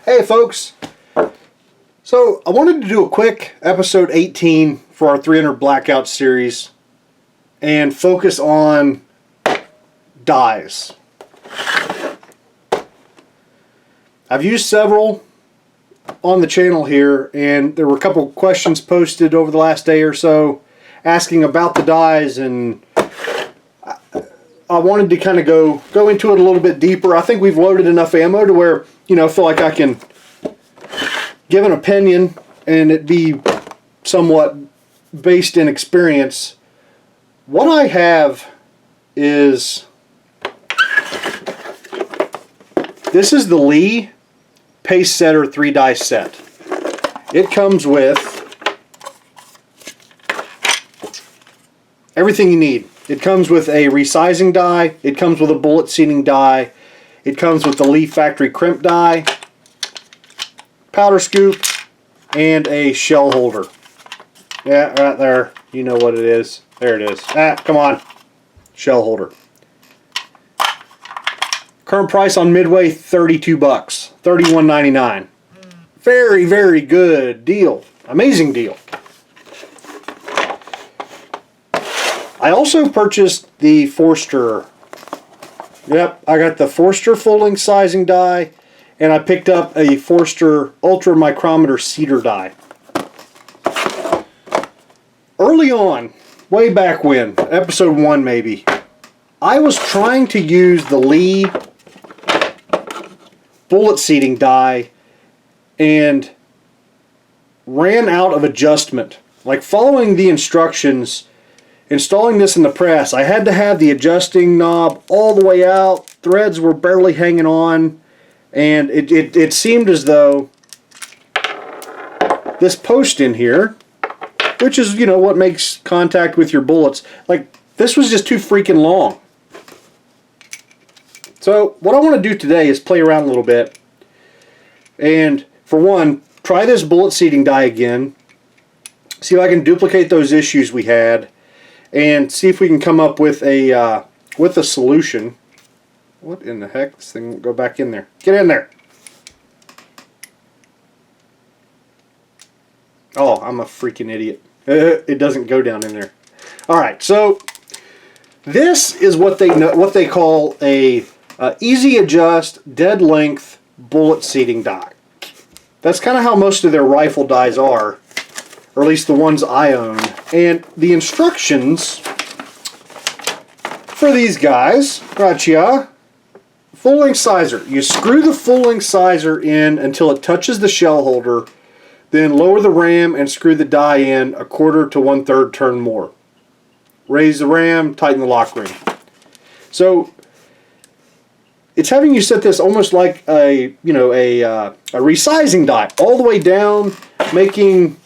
Hey folks, so I wanted to do a quick episode 18 for our 300 Blackout series and focus on dies. I've used several on the channel here, and there were a couple questions posted over the last day or so asking about the dies, and I wanted to kind of go into it a little bit deeper. I think we've loaded enough ammo to where, I feel like I can give an opinion and it be somewhat based in experience. What I have is, this is the Lee Pace Setter 3-die set. It comes with everything you need. It comes with a resizing die, it comes with a bullet seating die, it comes with the Lee factory crimp die, powder scoop, and a shell holder. Yeah, right there. You know what it is. There it is. Come on. Shell holder. Current price on Midway, $32, $31.99. Very, very good deal. Amazing deal. I also purchased the Forster. Yep, I got the Forster folding sizing die, and I picked up a Forster Ultra Micrometer Cedar die. Early on, way back when, episode 1 maybe, I was trying to use the Lee bullet seating die and ran out of adjustment. Like following the instructions, installing this in the press, I had to have the adjusting knob all the way out. Threads were barely hanging on, and it seemed as though this post in here, which is, what makes contact with your bullets, like this was just too freaking long. So what I want to do today is play around a little bit, and for one, try this bullet seating die again, see if I can duplicate those issues we had, and see if we can come up with a solution. What in the heck? This thing won't go back in there. Get in there. Oh, I'm a freaking idiot. It doesn't go down in there. All right, so this is what they call a easy adjust dead length bullet seating die. That's kind of how most of their rifle dies are, or at least the ones I own. And the instructions for these guys, gotcha. Full length sizer. You screw the full length sizer in until it touches the shell holder, then lower the ram and screw the die in 1/4 to 1/3 turn more. Raise the ram, tighten the lock ring. So it's having you set this almost like a resizing die, all the way down, making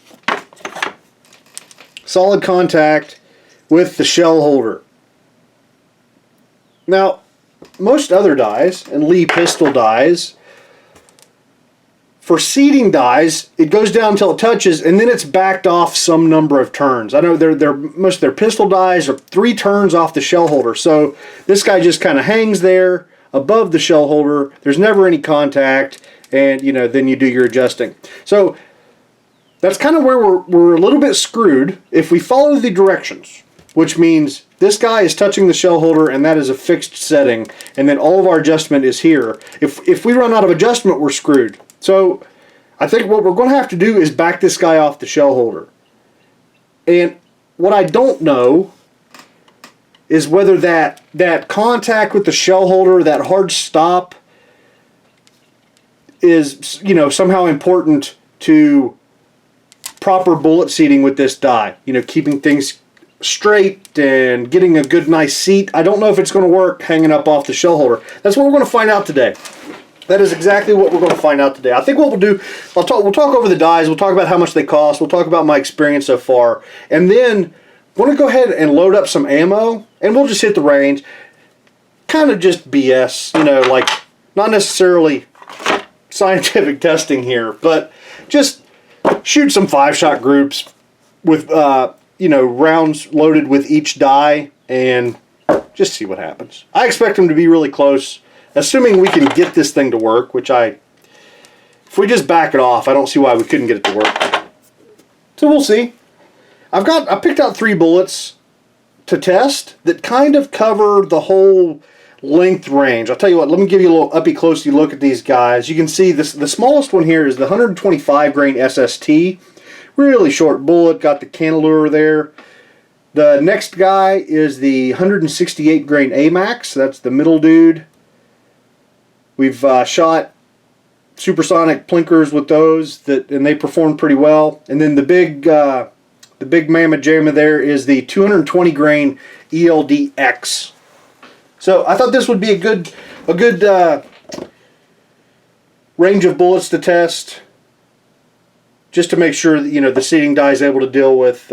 solid contact with the shell holder. Now, most other dies, and Lee pistol dies, for seating dies, it goes down until it touches, and then it's backed off some number of turns. I know most of their pistol dies are 3 turns off the shell holder, so this guy just kind of hangs there above the shell holder. There's never any contact, and then you do your adjusting. So that's kind of where we're a little bit screwed if we follow the directions, which means this guy is touching the shell holder and that is a fixed setting, and then all of our adjustment is here. If we run out of adjustment, we're screwed. So I think what we're going to have to do is back this guy off the shell holder. And what I don't know is whether that contact with the shell holder, that hard stop, is somehow important to proper bullet seating with this die. Keeping things straight and getting a good nice seat. I don't know if it's going to work hanging up off the shell holder. That's what we're going to find out today. That is exactly what we're going to find out today. I think what we'll do, we'll talk over the dies, we'll talk about how much they cost, we'll talk about my experience so far, and then I want to go ahead and load up some ammo, and we'll just hit the range. Kind of just BS, like not necessarily scientific testing here, but just shoot some 5-shot groups with rounds loaded with each die and just see what happens. I expect them to be really close, assuming we can get this thing to work, which I if we just back it off, I don't see why we couldn't get it to work. So we'll see. I picked out 3 bullets to test that kind of cover the whole length range. I'll tell you what, let me give you a little uppy closey look at these guys. You can see this, the smallest one here is the 125 grain SST. Really short bullet, got the cantilever there. The next guy is the 168 grain AMAX. That's the middle dude. We've shot supersonic plinkers with those, and they performed pretty well. And then the big mamma jamma there is the 220 grain ELD-X. So I thought this would be a good range of bullets to test, just to make sure that, you know, the seating die is able to deal with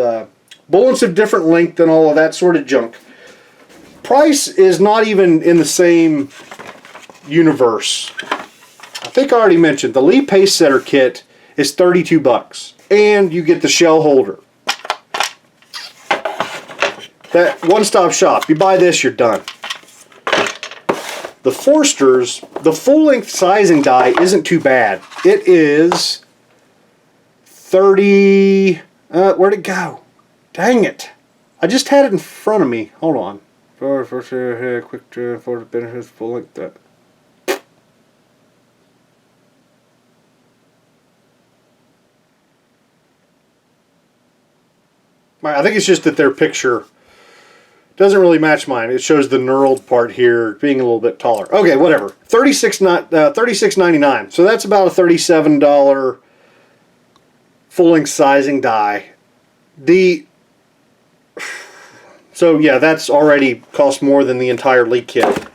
bullets of different length and all of that sort of junk. Price is not even in the same universe. I think I already mentioned the Lee Pacesetter kit is $32, and you get the shell holder. That one-stop shop. You buy this, you're done. The Forsters, the full-length sizing die isn't too bad. It is 30. Where'd it go? Dang it! I just had it in front of me. Hold on. Quick for the benefits full length that. I think it's just that their picture doesn't really match mine. It shows the knurled part here being a little bit taller. Okay, whatever. $36.99. So that's about a $37 full-length sizing die. So yeah, that's already cost more than the entire Lee kit.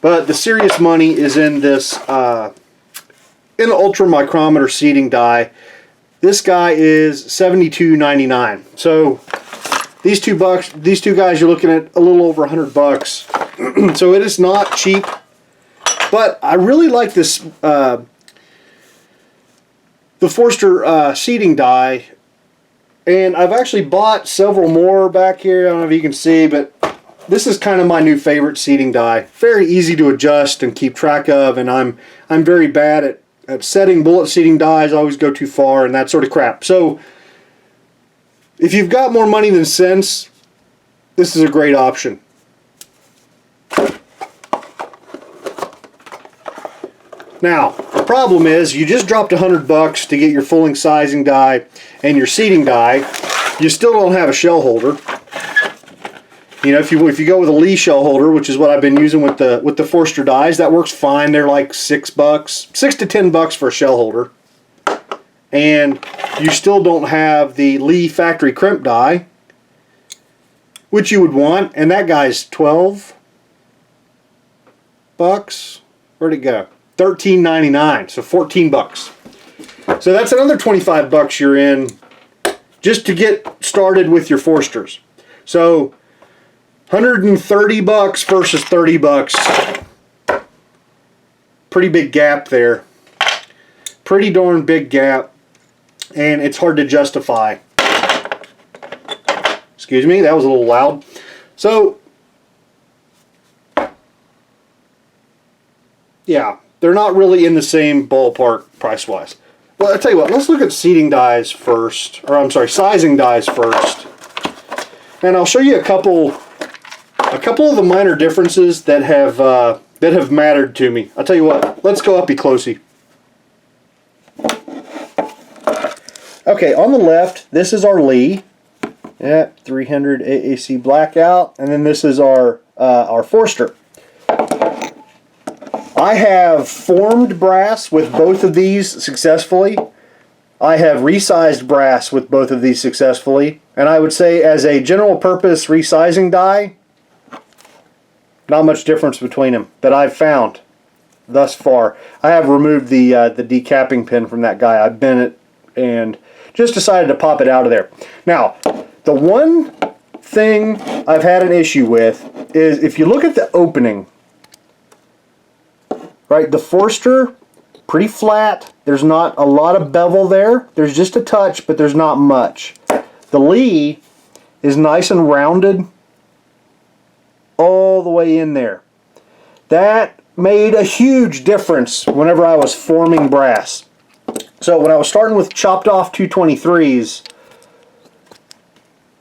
But the serious money is in this in the ultra micrometer seating die. This guy is $72.99. So these two guys, you're looking at a little over $100. So it is not cheap. But I really like this the Forster seating die. And I've actually bought several more back here. I don't know if you can see, but this is kind of my new favorite seating die. Very easy to adjust and keep track of, and I'm very bad at setting bullet seating dies. I always go too far and that sort of crap. So if you've got more money than sense, this is a great option. Now, the problem is you just dropped $100 to get your full-length sizing die and your seating die. You still don't have a shell holder. You know, if you go with a Lee shell holder, which is what I've been using with the Forster dies, that works fine. They're like $6, $6 to $10 for a shell holder. And you still don't have the Lee factory crimp die, which you would want, and that guy's $12. Where'd it go? $13.99, so $14. So that's another $25 you're in just to get started with your Forsters. So $130 versus $30. Pretty big gap there. Pretty darn big gap, and it's hard to justify. Excuse me, that was a little loud. So yeah, they're not really in the same ballpark price-wise. Well, I'll tell you what, let's look at seating dies first, or I'm sorry, sizing dies first. And I'll show you a couple of the minor differences that have mattered to me. I'll tell you what, let's go uppy closey. Okay, on the left, this is our Lee. Yeah, 300 AAC blackout, and then this is our Forster. I have formed brass with both of these successfully. I have resized brass with both of these successfully. And I would say as a general purpose resizing die, not much difference between them that I've found thus far. I have removed the decapping pin from that guy. I bent it and just decided to pop it out of there. Now, the one thing I've had an issue with is if you look at the opening, right, the Forster, pretty flat. There's not a lot of bevel there. There's just a touch, but there's not much. The Lee is nice and rounded all the way in there. That made a huge difference whenever I was forming brass. So when I was starting with chopped off 223s,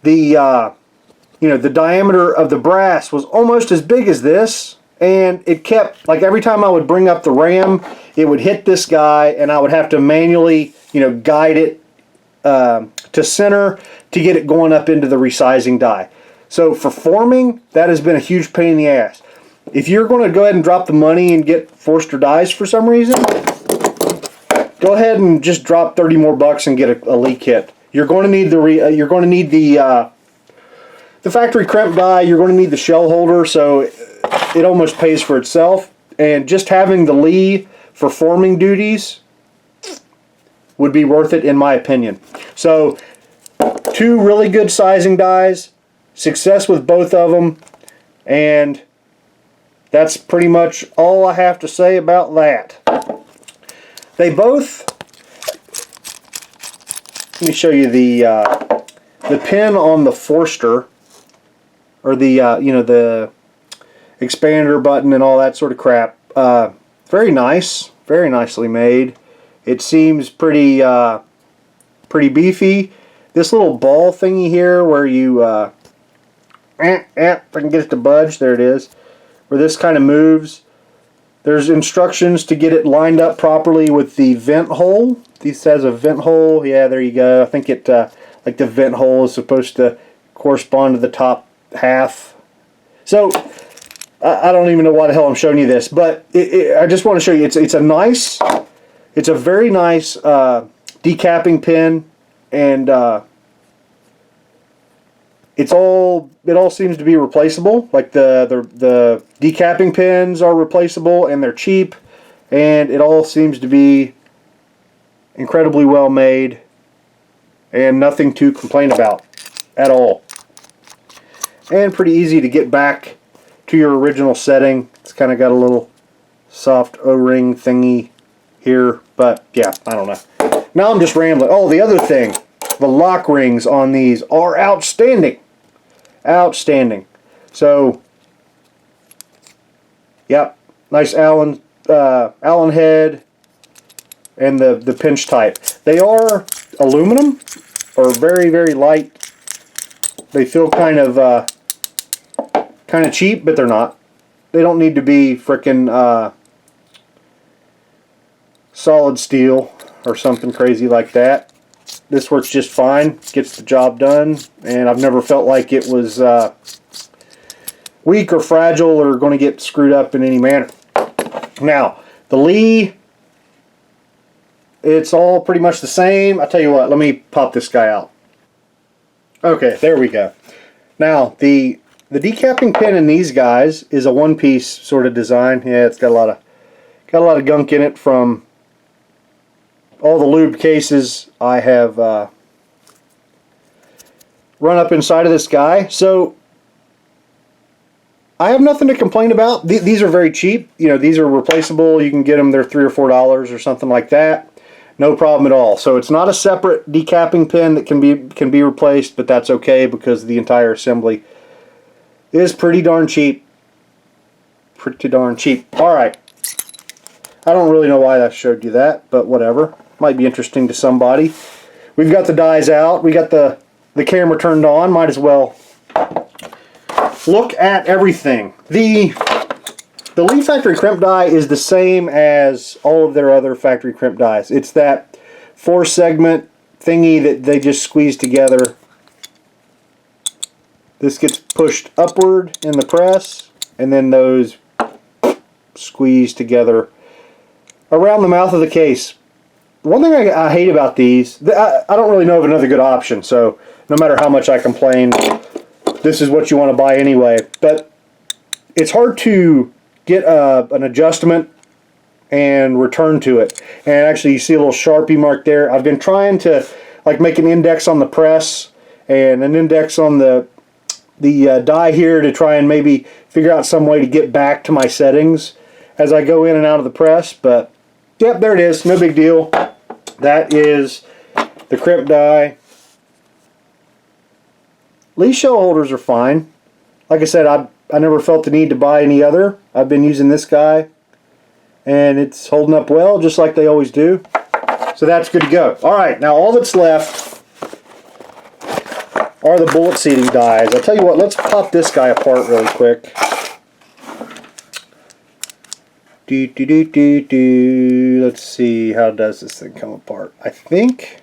the the diameter of the brass was almost as big as this, and it kept, like, every time I would bring up the ram, it would hit this guy, and I would have to manually guide it to center to get it going up into the resizing die. So for forming, that has been a huge pain in the ass. If you're going to go ahead and drop the money and get Forster dies for some reason, go ahead and just drop 30 more bucks and get a Lee kit. You're going to need the factory crimp die. You're going to need the shell holder, so it almost pays for itself. And just having the Lee for forming duties would be worth it, in my opinion. So 2 really good sizing dies, success with both of them, and that's pretty much all I have to say about that. They both, let me show you the pin on the Forster, or the the expander button and all that sort of crap. Very nice, very nicely made. It seems pretty beefy. This little ball thingy here, where you if I can get it to budge, there it is, where this kind of moves. There's instructions to get it lined up properly with the vent hole. This has a vent hole. Yeah, there you go. I think it like the vent hole is supposed to correspond to the top half. So I don't even know why the hell I'm showing you this, but I just want to show you. It's a very nice decapping pin, and it all seems to be replaceable. Like the decapping pins are replaceable, and they're cheap, and it all seems to be incredibly well made and nothing to complain about at all. And pretty easy to get back to your original setting. It's kind of got a little soft O-ring thingy here, but yeah, I don't know. Now I'm just rambling. Oh, the other thing, the lock rings on these are outstanding. Outstanding. So, yep, nice Allen head, and the pinch type. They are aluminum, or very, very light. They feel kind of cheap, but they're not. They don't need to be frickin' solid steel or something crazy like that. This works just fine, gets the job done, and I've never felt like it was weak or fragile or going to get screwed up in any manner. Now, the Lee, it's all pretty much the same. I'll tell you what, let me pop this guy out. Okay, there we go. Now, the decapping pin in these guys is a one-piece sort of design. Yeah, it's got a lot of gunk in it from all the lube cases I have run up inside of this guy. So I have nothing to complain about. These are very cheap. These are replaceable. You can get them. They're $3 or $4 or something like that. No problem at all. So it's not a separate decapping pin that can be replaced, but that's okay because the entire assembly is pretty darn cheap. Pretty darn cheap. All right. I don't really know why I showed you that, but whatever. Might be interesting to somebody. We've got the dies out. We got the camera turned on. Might as well look at everything. The Lee factory crimp die is the same as all of their other factory crimp dies. It's that 4-segment thingy that they just squeeze together. This gets pushed upward in the press, and then those squeeze together around the mouth of the case. One thing I hate about these, I don't really know of another good option, so no matter how much I complain, this is what you want to buy anyway. But it's hard to get an adjustment and return to it. And actually, you see a little Sharpie mark there. I've been trying to make an index on the press and an index on the die here to try and maybe figure out some way to get back to my settings as I go in and out of the press. But yep, there it is. No big deal. That is the crimp die. Lee shell holders are fine. Like I said, I never felt the need to buy any other. I've been using this guy and it's holding up well, just like they always do. So that's good to go. All right, now all that's left are the bullet seating dies. I'll tell you what, let's pop this guy apart really quick. Let's see, how does this thing come apart? I think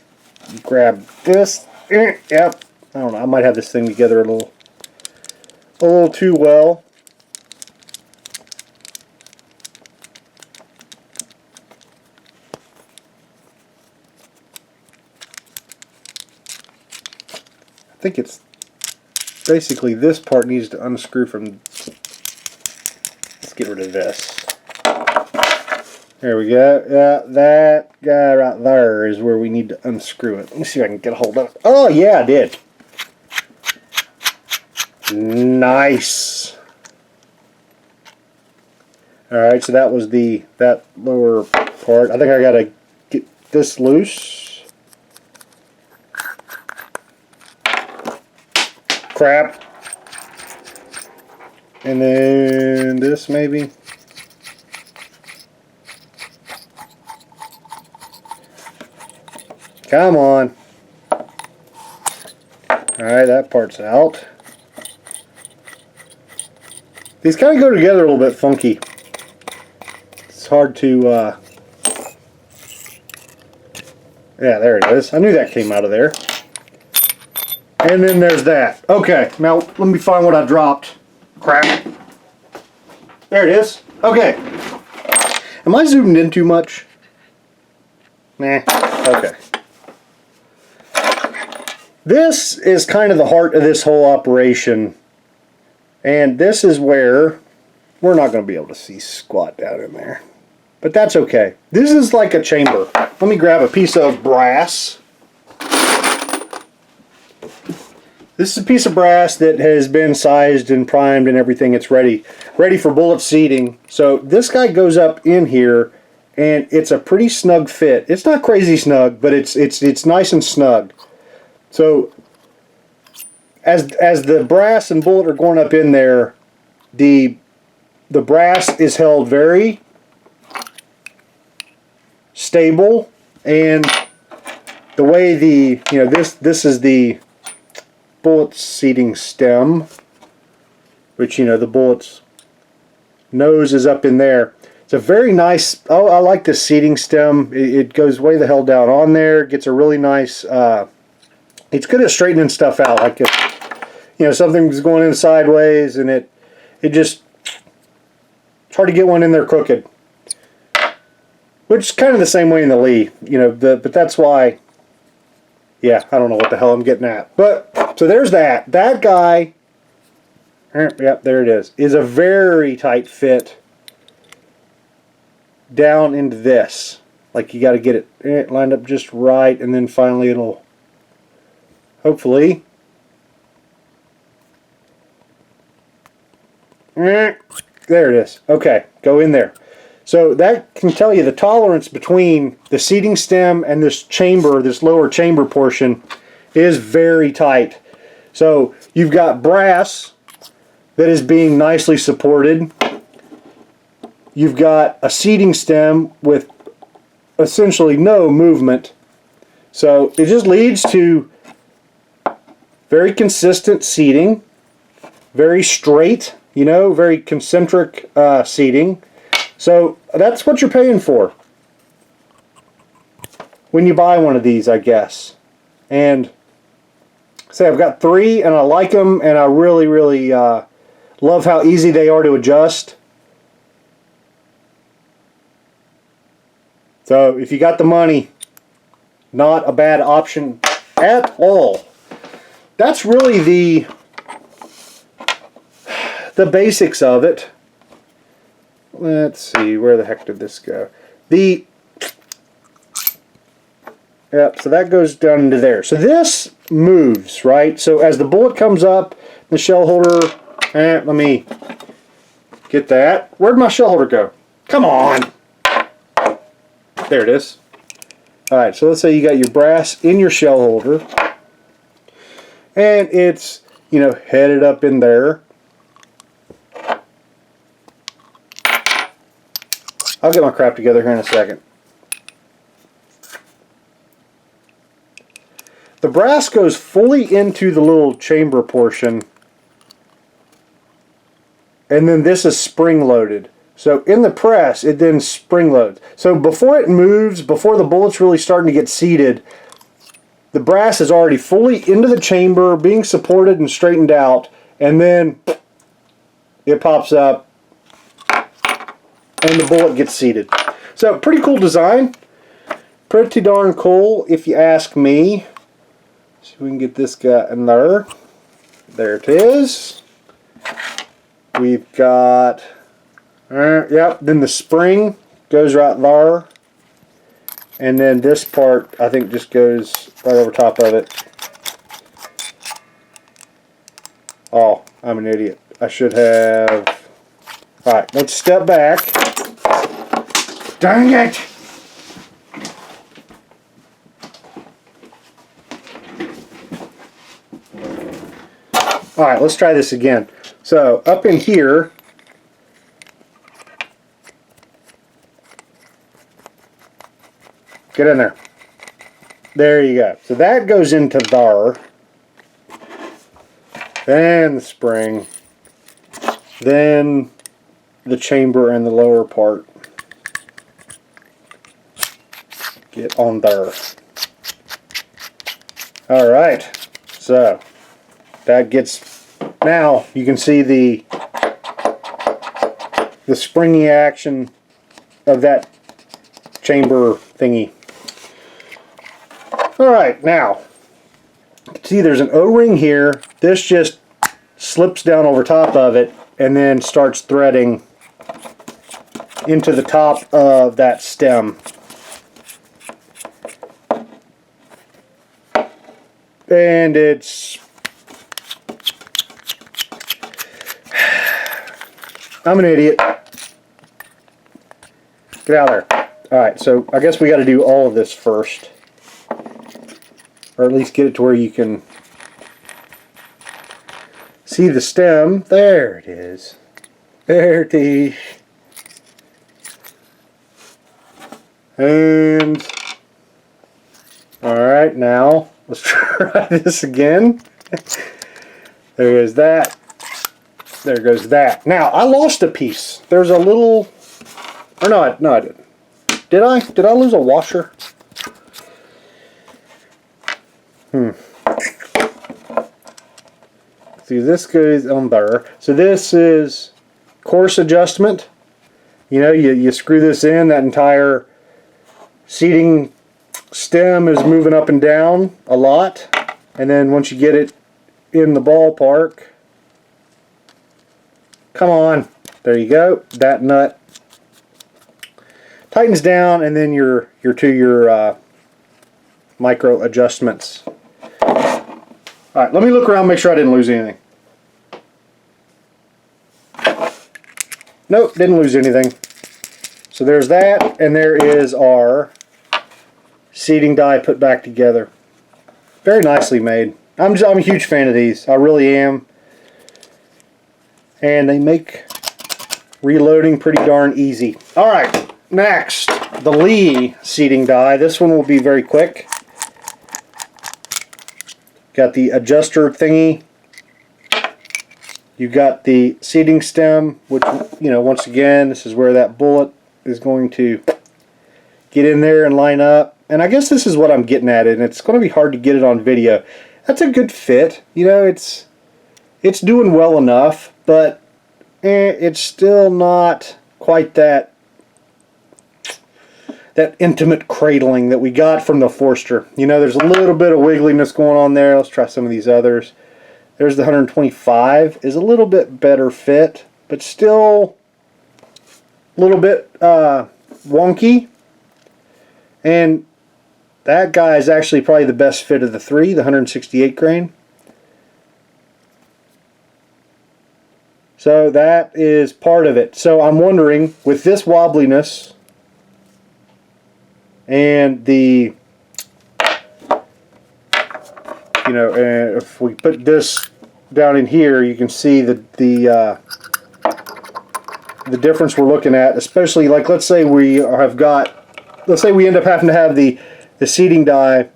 grab this. Yep. I don't know. I might have this thing together a little too well. I think it's basically this part needs to unscrew from. Let's get rid of this. There we go. Yeah, that guy right there is where we need to unscrew it. Let me see if I can get a hold of it. Oh yeah, I did. Nice. Alright, so that was that lower part. I think I gotta get this loose. Crap. And then this maybe. Come on. Alright, that part's out. These kind of go together a little bit funky. It's hard to, yeah, there it is. I knew that came out of there. And then there's that. Okay, now let me find what I dropped. Crap. There it is. Okay. Am I zoomed in too much? Nah. Okay. This is kind of the heart of this whole operation, and this is where we're not going to be able to see squat down in there, but that's okay. This is like a chamber. Let me grab a piece of brass. This is a piece of brass that has been sized and primed and everything. It's ready for bullet seating. So this guy goes up in here, and it's a pretty snug fit. It's not crazy snug, but it's nice and snug. So as the brass and bullet are going up in there, the brass is held very stable, and the way this is the bullet seating stem, which the bullet's nose is up in there. It's a very nice. Oh, I like this seating stem. It goes way the hell down on there. Gets a really nice. It's good at straightening stuff out. Like if something's going in sideways, and it just, it's hard to get one in there crooked. Which is kind of the same way in the Lee, but that's why. Yeah, I don't know what the hell I'm getting at. But so there's that. That guy. Yep, there it is a very tight fit down into this. Like you got to get it lined up just right, and then finally it'll. Hopefully. There it is. Okay, go in there. So that can tell you the tolerance between the seating stem and this chamber, this lower chamber portion, is very tight. So you've got brass that is being nicely supported. You've got a seating stem with essentially no movement. So it just leads to very consistent seating, very straight, very concentric seating. So that's what you're paying for when you buy one of these, I guess. And say I've got 3, and I like them, and I really, really love how easy they are to adjust. So if you got the money, not a bad option at all. That's really the basics of it. Let's see, where the heck did this go? Yep, so that goes down into there. So this moves, right? So as the bullet comes up, the shell holder, let me get that. Where'd my shell holder go? Come on! There it is. Alright, so let's say you got your brass in your shell holder, and it's, headed up in there. I I'll get my crap together here in a second. The brass goes fully into the little chamber portion, and then this is spring loaded. So in the press, it then spring loads. So before it moves, before the bullet's really starting to get seated, the brass is already fully into the chamber, being supported and straightened out, and then it pops up and the bullet gets seated. So pretty cool design. Pretty darn cool if you ask me. So we can get this guy in there. There it is. We've got, yep, then the spring goes right there. And then this part, I think, just goes right over top of it. Oh, I'm an idiot. I should have... Alright, let's step back. Dang it! Alright, let's try this again. So, up in here, get in there. There you go. So that goes into there. Then the spring. Then the chamber and the lower part. Get on there. Alright. So, that gets... Now, you can see the springy action of that chamber thingy. Alright, now, see there's an O-ring here. This just slips down over top of it and then starts threading into the top of that stem. And it's... I'm an idiot. Get out of there. Alright, so I guess we got to do all of this first. Or at least get it to where you can see the stem. There it is. There it is. And alright, now let's try this again. There goes that. There goes that. Now, I lost a piece. There's a little... Or no, I didn't. Did I? Did I lose a washer? See, this goes on there. So this is course adjustment. You know, you screw this in, that entire seating stem is moving up and down a lot. And then once you get it in the ballpark, come on, there you go, that nut tightens down, and then your micro adjustments. Alright, let me look around, make sure I didn't lose anything. Nope, didn't lose anything. So there's that, and there is our seating die put back together. Very nicely made. I'm a huge fan of these. I really am. And they make reloading pretty darn easy. Alright, next, the Lee seating die. This one will be very quick. Got the adjuster thingy. You've got the seating stem, which, you know, once again, this is where that bullet is going to get in there and line up. And I guess this is what I'm getting at, and it's going to be hard to get it on video. That's a good fit. You know, it's doing well enough, but it's still not quite that intimate cradling that we got from the Forster. You know, there's a little bit of wiggliness going on there. Let's try some of these others. There's the 125, is a little bit better fit, but still a little bit wonky. And that guy is actually probably the best fit of the three, the 168 grain. So that is part of it. So I'm wondering, with this wobbliness and the, you know, if we put this down in here, you can see that the the difference we're looking at, especially like let's say we end up having to have the seating die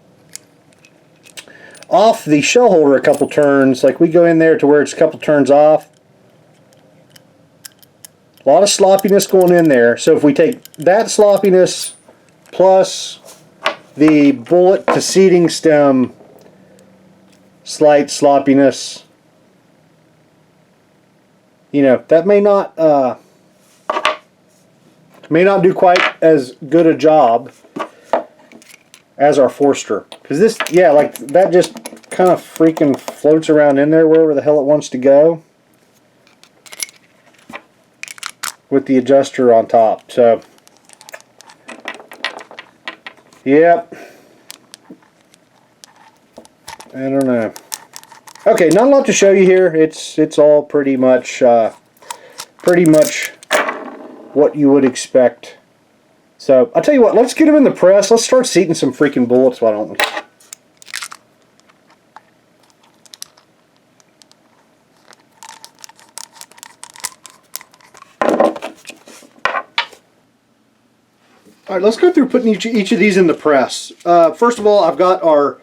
off the shell holder a couple turns. Like we go in there to where it's a couple turns off. A lot of sloppiness going in there. So if we take that sloppiness plus the bullet to seating stem slight sloppiness, you know, that may not do quite as good a job as our Forster. Because this, yeah, like that just kind of freaking floats around in there wherever the hell it wants to go with the adjuster on top. So, yep. I don't know. Okay, not a lot to show you here. It's all pretty much what you would expect. So I'll tell you what, let's get them in the press. Let's start seating some freaking bullets, why don't we? All right, let's go through putting each of these in the press. First of all, I've got our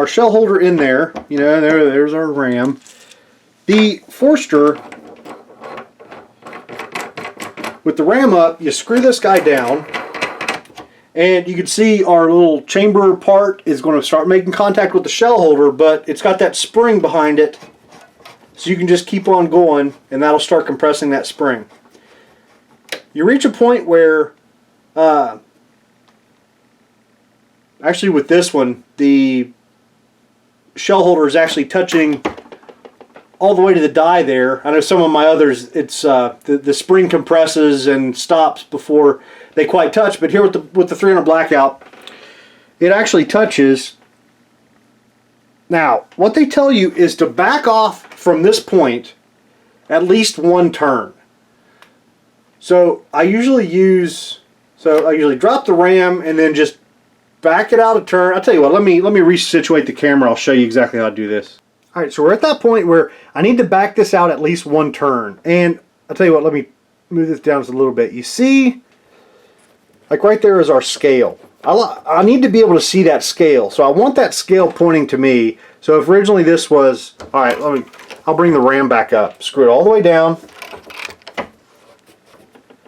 shell holder in there. You know, there's our ram. The Forster, with the ram up, you screw this guy down, and you can see our little chamber part is going to start making contact with the shell holder, but it's got that spring behind it, so you can just keep on going, and that'll start compressing that spring. You reach a point where, actually with this one, the shell holder is actually touching all the way to the die there. I know some of my others, it's the spring compresses and stops before they quite touch, but here with the 300 Blackout, it actually touches. Now, what they tell you is to back off from this point at least one turn. So I usually drop the ram and then just back it out a turn. I'll tell you what, let me resituate the camera. I'll show you exactly how to do this. Alright, so we're at that point where I need to back this out at least one turn. And I'll tell you what, let me move this down just a little bit. You see, like right there is our scale. I need to be able to see that scale. So I want that scale pointing to me. So if originally this was, alright, I'll bring the ram back up. Screw it all the way down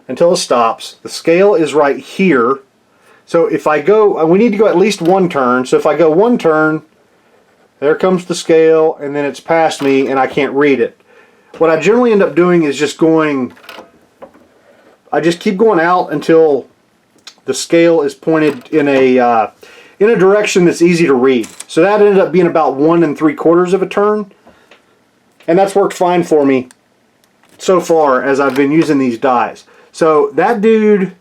until it stops. The scale is right here. So if I go, we need to go at least one turn. So if I go one turn, there comes the scale, and then it's past me, and I can't read it. What I generally end up doing is I just keep going out until the scale is pointed in a direction that's easy to read. So that ended up being about 1 3/4 of a turn, and that's worked fine for me so far as I've been using these dies. So that dude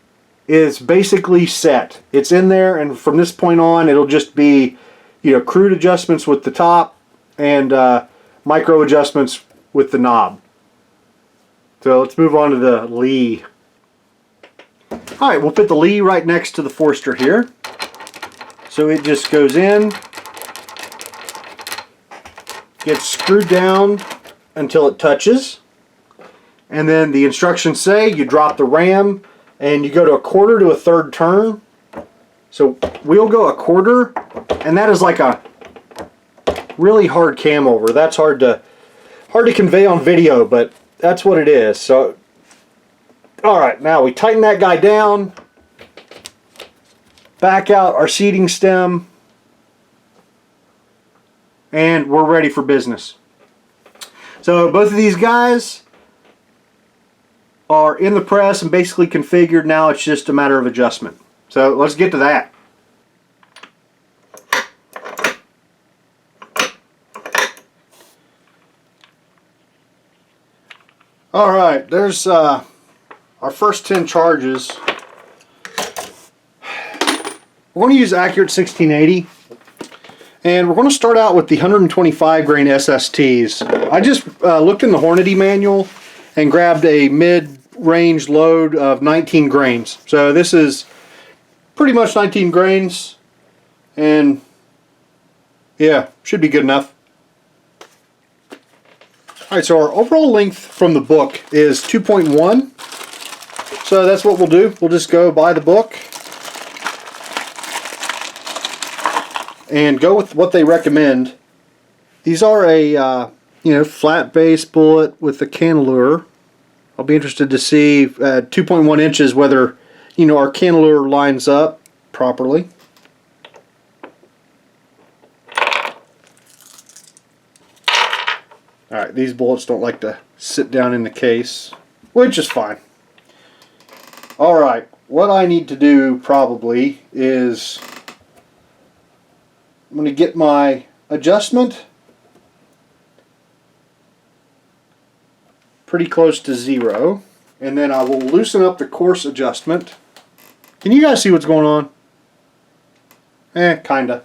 is basically set. It's in there, and from this point on, it'll just be, you know, crude adjustments with the top and micro adjustments with the knob. So let's move on to the Lee. Alright, we'll put the Lee right next to the Forster here. So it just goes in, gets screwed down until it touches, and then the instructions say you drop the ram and you go to 1/4 to 1/3 turn. So we'll go 1/4, and that is like a really hard cam over. That's hard to convey on video, but that's what it is. So, all right, now we tighten that guy down, back out our seating stem, and we're ready for business. So both of these guys are in the press and basically configured. Now it's just a matter of adjustment. So let's get to that. Alright, there's our first 10 charges. We're going to use Accurate 1680, and we're going to start out with the 125 grain SSTs. I just looked in the Hornady manual and grabbed a mid-range load of 19 grains. So this is pretty much 19 grains, and yeah, should be good enough. Alright, so our overall length from the book is 2.1. So that's what we'll do. We'll just go buy the book and go with what they recommend. These are a flat base bullet with a cantilever. I'll be interested to see 2.1 inches whether our cantilever lines up properly. Alright, these bullets don't like to sit down in the case, which is fine. Alright, what I need to do probably is I'm going to get my adjustment pretty close to 0, and then I will loosen up the coarse adjustment. Can you guys see what's going on? Kinda.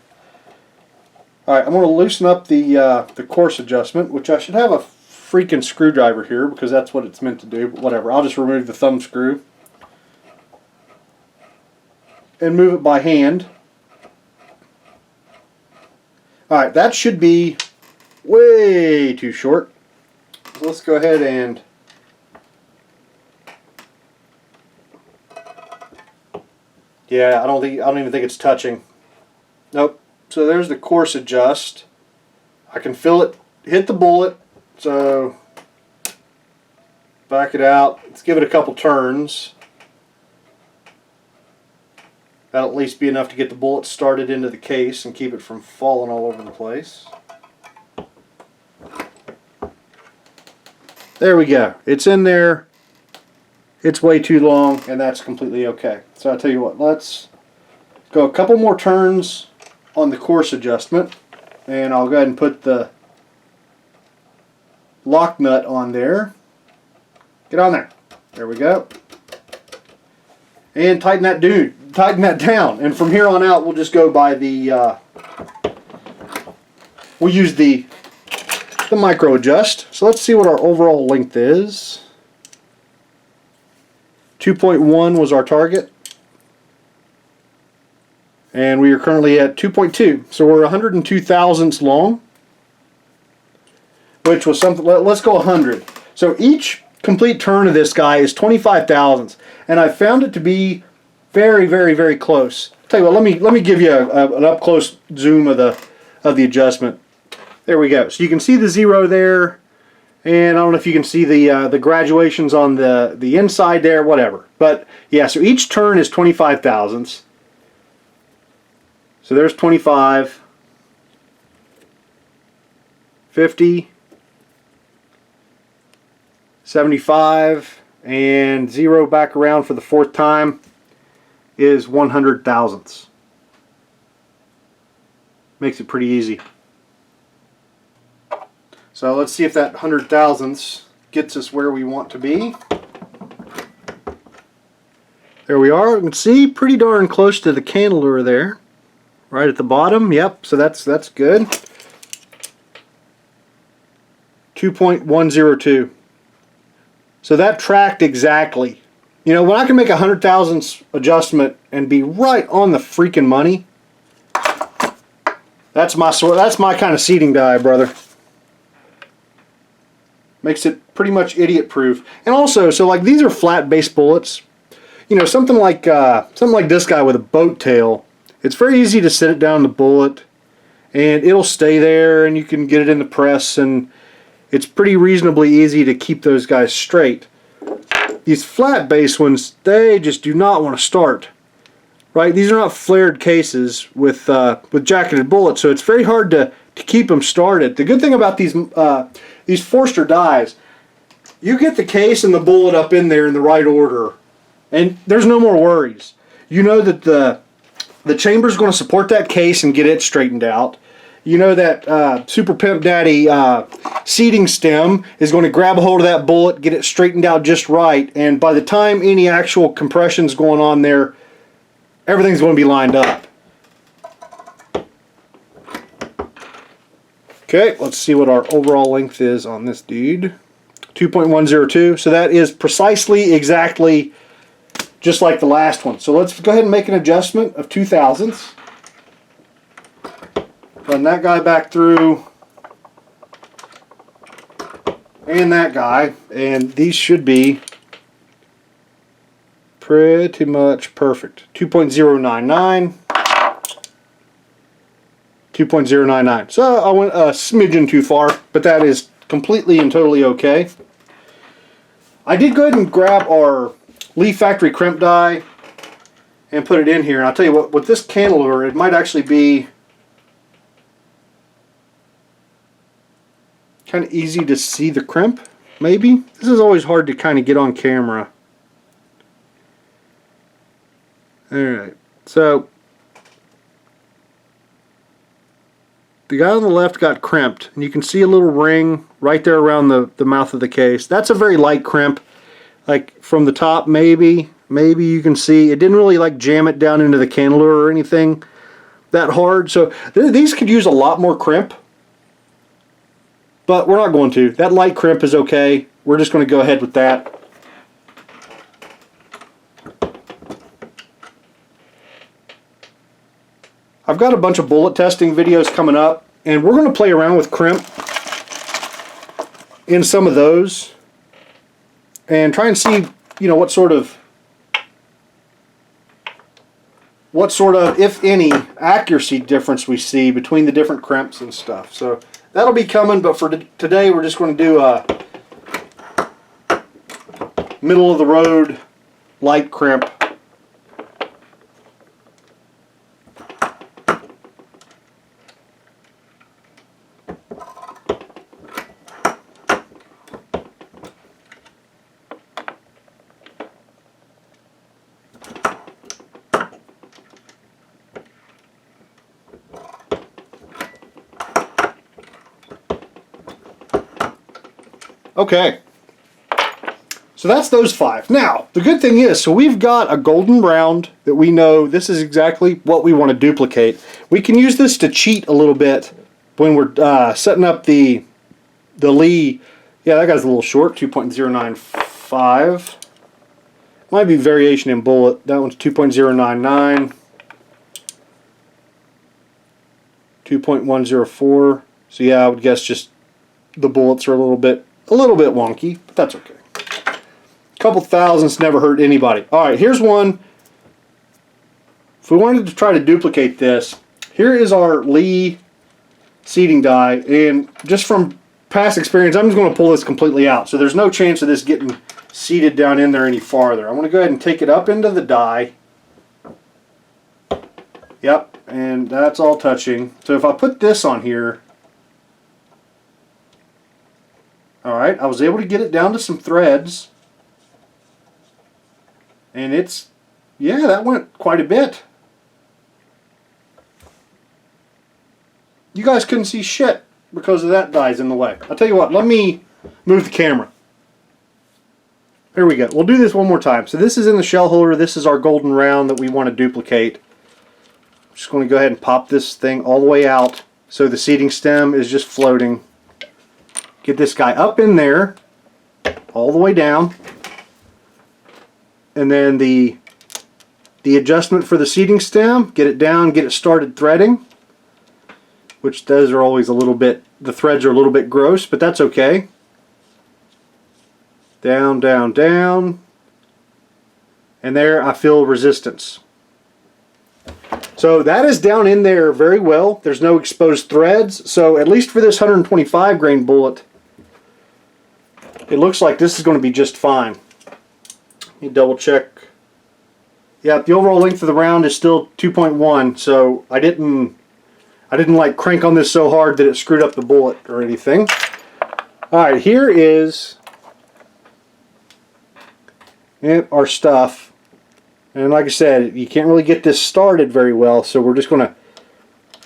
Alright, I'm going to loosen up the coarse adjustment, which I should have a freaking screwdriver here because that's what it's meant to do, but whatever. I'll just remove the thumb screw and move it by hand. Alright, that should be way too short. So let's go ahead and I don't even think it's touching. Nope. So there's the coarse adjust. I can feel it hit the bullet. So back it out. Let's give it a couple turns. That'll at least be enough to get the bullet started into the case and keep it from falling all over the place. There we go. It's in there. It's way too long, and that's completely okay. So I'll tell you what, let's go a couple more turns on the coarse adjustment, and I'll go ahead and put the lock nut on there. Get on there. There we go. And tighten that down. And from here on out, we'll just go by the we'll use the micro adjust. So let's see what our overall length is. 2.1 was our target, and we are currently at 2.2, so we're 102 thousandths long, which was something. Let's go 100. So each complete turn of this guy is 25 thousandths, and I found it to be very, very, very close. Tell you what, let me give you an up close zoom of the adjustment. There we go. So you can see the 0 there. And I don't know if you can see the graduations on the inside there, whatever. But yeah, so each turn is 25 thousandths. So there's 25, 50, 75, and 0 back around for the 4th time is 100 thousandths. Makes it pretty easy. So let's see if that 100 thousandths gets us where we want to be. There we are. You can see pretty darn close to the cantilever there. Right at the bottom. Yep, so that's good. 2.102. So that tracked exactly. You know, when I can make a 100 thousandths adjustment and be right on the freaking money, that's my kind of seating die, brother. Makes it pretty much idiot proof. And also, so like these are flat base bullets. You know, something like this guy with a boat tail. It's very easy to set it down the bullet and it'll stay there and you can get it in the press, and it's pretty reasonably easy to keep those guys straight. These flat base ones, they just do not want to start. Right? These are not flared cases with jacketed bullets, so it's very hard to keep them started. The good thing about these Forster dies, you get the case and the bullet up in there in the right order, and there's no more worries. You know that the chamber's going to support that case and get it straightened out. You know that Super Pimp Daddy seating stem is going to grab a hold of that bullet, get it straightened out just right, and by the time any actual compression's going on there, everything's going to be lined up. Okay, let's see what our overall length is on this dude. 2.102. So that is precisely exactly just like the last one. So let's go ahead and make an adjustment of 2 thousandths. Run that guy back through. And that guy. And these should be pretty much perfect. 2.099. 2.099. So I went a smidgen too far, but that is completely and totally okay. I did go ahead and grab our Lee Factory crimp die and put it in here. And I'll tell you what, with this cantilever, it might actually be kind of easy to see the crimp, maybe. This is always hard to kind of get on camera. Alright, so the guy on the left got crimped, and you can see a little ring right there around the mouth of the case. That's a very light crimp. Like from the top, maybe you can see it didn't really like jam it down into the cantilever or anything that hard. So these could use a lot more crimp, but we're not going to. That light crimp is okay. We're just going to go ahead with that. I've got a bunch of bullet testing videos coming up, and we're going to play around with crimp in some of those and try and see, you know, what sort of, if any, accuracy difference we see between the different crimps and stuff. So that'll be coming, but for today we're just going to do a middle of the road light crimp. Okay, so that's those 5. Now, the good thing is, so we've got a golden round that we know this is exactly what we want to duplicate. We can use this to cheat a little bit when we're setting up the Lee. Yeah, that guy's a little short, 2.095. Might be variation in bullet. That one's 2.099. 2.104. So yeah, I would guess just the bullets are a little bit wonky, but that's okay. A couple thousandths never hurt anybody. Alright, here's one. If we wanted to try to duplicate this, here is our Lee seating die, and just from past experience, I'm just going to pull this completely out. So there's no chance of this getting seated down in there any farther. I'm going to go ahead and take it up into the die. Yep, and that's all touching. So if I put this on here, alright, I was able to get it down to some threads. And it's, yeah, that went quite a bit. You guys couldn't see shit because of that die's in the way. I'll tell you what, let me move the camera. Here we go. We'll do this one more time. So this is in the shell holder. This is our golden round that we want to duplicate. I'm just going to go ahead and pop this thing all the way out so the seating stem is just floating. Get this guy up in there, all the way down, and then the adjustment for the seating stem, get it down, get it started threading, which those are always a little bit, the threads are a little bit gross, but that's okay. Down, down, down, and there I feel resistance. So that is down in there very well. There's no exposed threads, so at least for this 125 grain bullet, it looks like this is going to be just fine. Let me double check. Yeah, the overall length of the round is still 2.1, so I didn't like crank on this so hard that it screwed up the bullet or anything. Alright, here is our stuff. And like I said, you can't really get this started very well, so we're just going to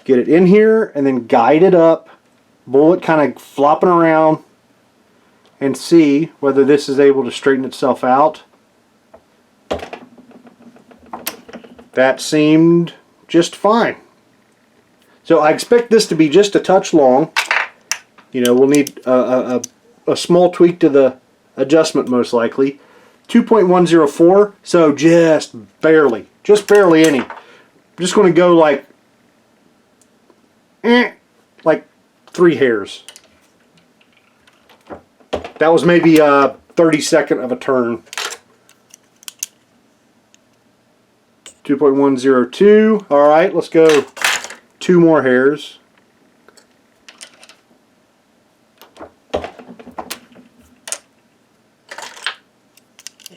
get it in here and then guide it up, bullet kind of flopping around, and see whether this is able to straighten itself out. That seemed just fine. So I expect this to be just a touch long. You know, we'll need a small tweak to the adjustment most likely. 2.104, so just barely any. I'm just going to go like 3 hairs. That was maybe a 32nd of a turn. 2.102. All right, let's go 2 more hairs.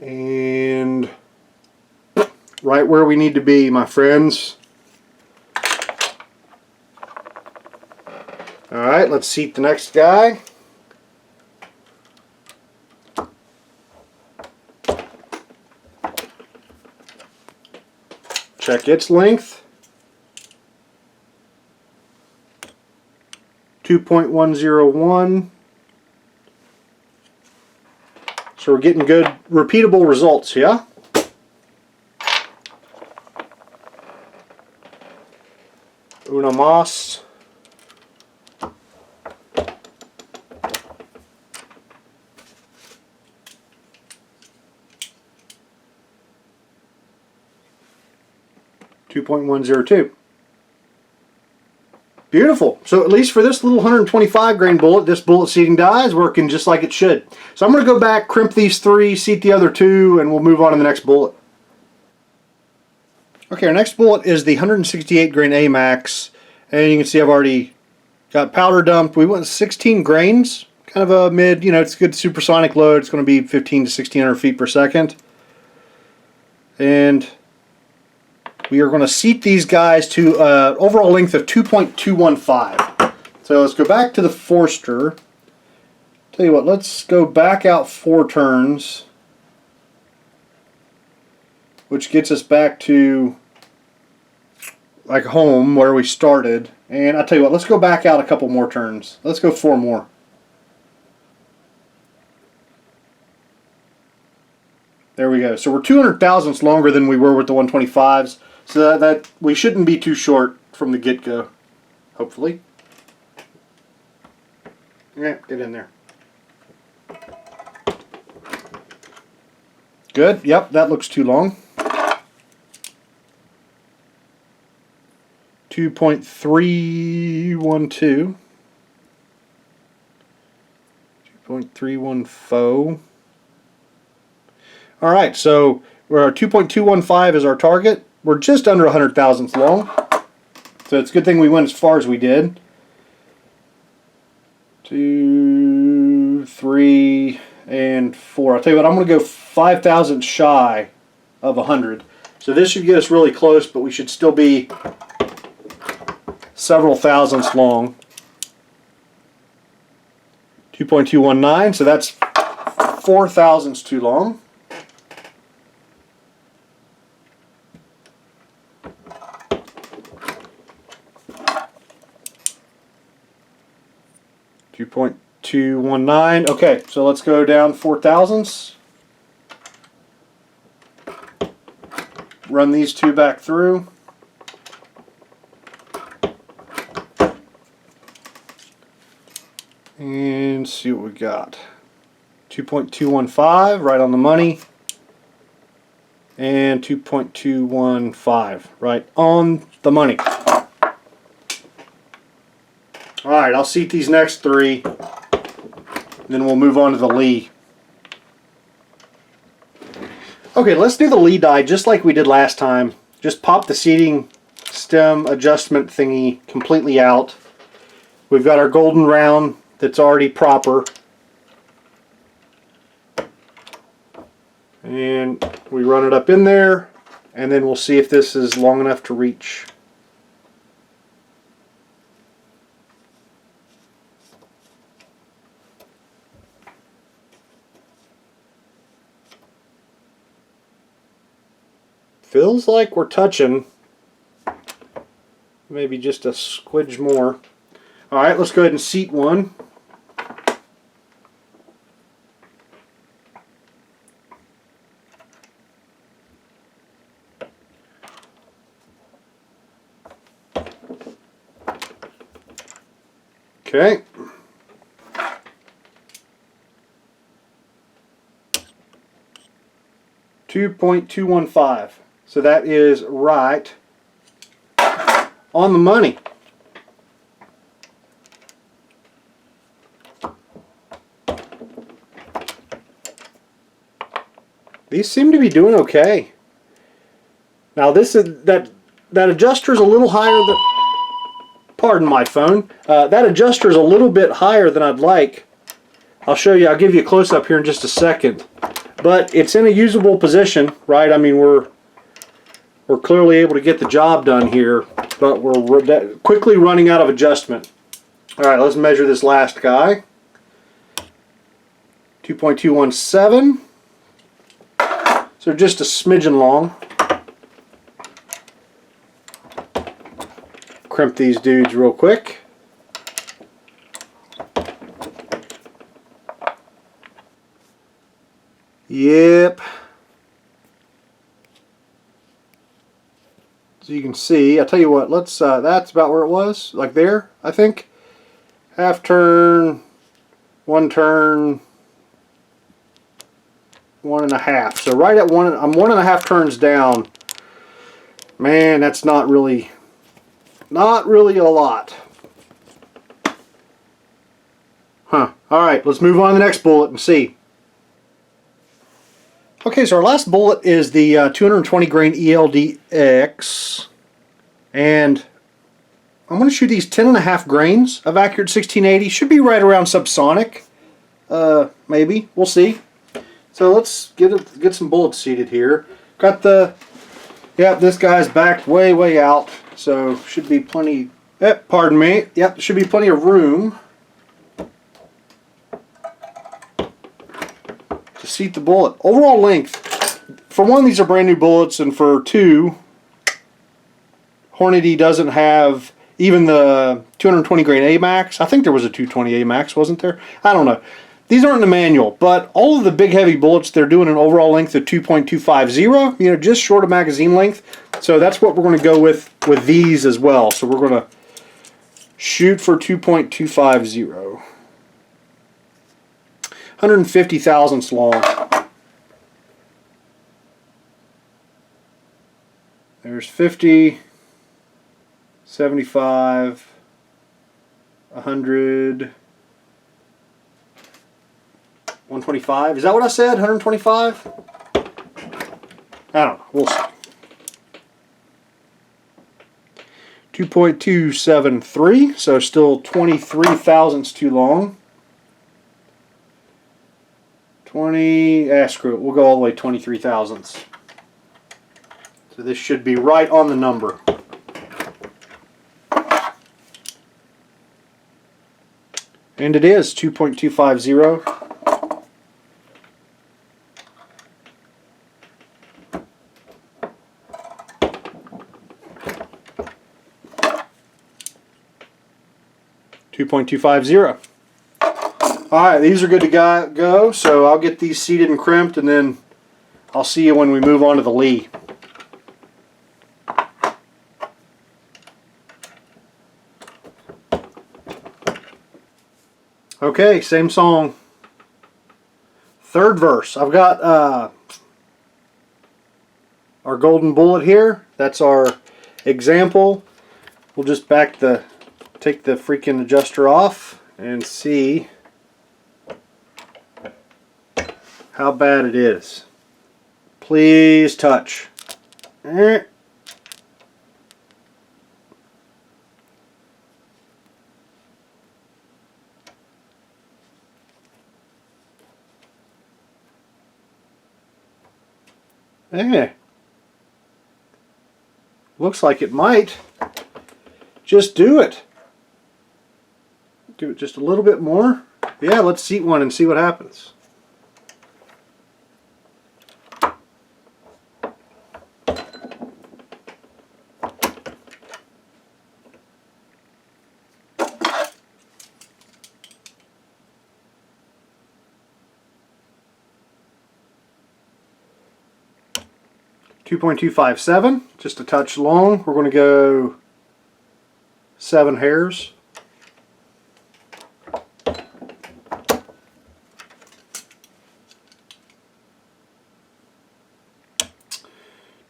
And right where we need to be, my friends. All right, let's seat the next guy. Check its length. 2.101. So we're getting good repeatable results, yeah? Una más. .102. Beautiful. So at least for this little 125 grain bullet, this bullet seating die is working just like it should. So I'm going to go back, crimp these 3, seat the other 2, and we'll move on to the next bullet. Okay, our next bullet is the 168 grain AMAX, and you can see I've already got powder dumped. We went 16 grains, kind of a mid, you know, it's a good supersonic load. It's going to be 15 to 1600 feet per second. And we are going to seat these guys to overall length of 2.215. So let's go back to the Forster. Tell you what, let's go back out 4 turns, which gets us back to like home where we started. And I'll tell you what, let's go back out a couple more turns. Let's go 4 more. There we go. So we're 200 thousandths longer than we were with the 125s. So that we shouldn't be too short from the get-go, hopefully. Yeah, get in there. Good. Yep, that looks too long. 2.312. 2.314. All right, so we're 2.215 is our target. We're just under 100 thousandths long, so it's a good thing we went as far as we did. 2, 3, and 4. I'll tell you what, I'm going to go 5 thousandths shy of 100. So this should get us really close, but we should still be several thousandths long. 2.219, so that's 4 thousandths too long. 2.219. Okay, so let's go down 4 thousandths. Run these 2 back through. And see what we got. 2.215, right on the money. And 2.215, right on the money. Alright, I'll seat these next 3, then we'll move on to the Lee. Okay, let's do the Lee die just like we did last time. Just pop the seating stem adjustment thingy completely out. We've got our golden round that's already proper. And we run it up in there, and then we'll see if this is long enough to reach. Feels like we're touching. Maybe just a squidge more. Alright, let's go ahead and seat one. Okay. .215. So that is right on the money. These seem to be doing okay. Now this is that adjuster is a little higher than. Pardon my phone. That adjuster is a little bit higher than I'd like. I'll show you. I'll give you a close up here in just a second. But it's in a usable position, right? I mean, we're clearly able to get the job done here, but we're quickly running out of adjustment. All right, let's measure this last guy. 2.217. So just a smidgen long. Crimp these dudes real quick. Yep. So you can see, I'll tell you what, let's, that's about where it was, like there, I think. Half turn, 1 turn, 1.5. So right at one, I'm 1.5 turns down. Man, that's not really a lot. Huh. Alright, let's move on to the next bullet and see. Okay, so our last bullet is the 220 grain ELDX, and I'm going to shoot these 10.5 grains of accurate 1680. Should be right around subsonic, maybe. We'll see. So let's get some bullets seated here. Got the, yep, this guy's backed way out, so should be plenty. Pardon me. Yep, should be plenty of room to seat the bullet. Overall length, for one, these are brand new bullets, and for two, Hornady doesn't have even the 220 grain AMAX. I think there was a 220 AMAX, wasn't there? I don't know. These aren't in the manual, but all of the big heavy bullets, they're doing an overall length of 2.250, you know, just short of magazine length. So that's what we're going to go with these as well. So we're going to shoot for 2.250. 150 thousandths long. There's 50, 75, 100, 125. Is that what I said? 125? I don't know. We'll see. 2.273, so still 23 thousandths too long. 20, screw it, we'll go all the way 23 thousandths. So this should be right on the number. And it is 2.250. .250. Alright, these are good to go, so I'll get these seated and crimped, and then I'll see you when we move on to the Lee. Okay, same song. Third verse. I've got our golden bullet here. That's our example. We'll just take the freaking adjuster off and see how bad it is. Please touch. There. Looks like it might. Just do it. Do it just a little bit more. Yeah, let's seat one and see what happens. .257, just a touch long. We're going to go 7 hairs.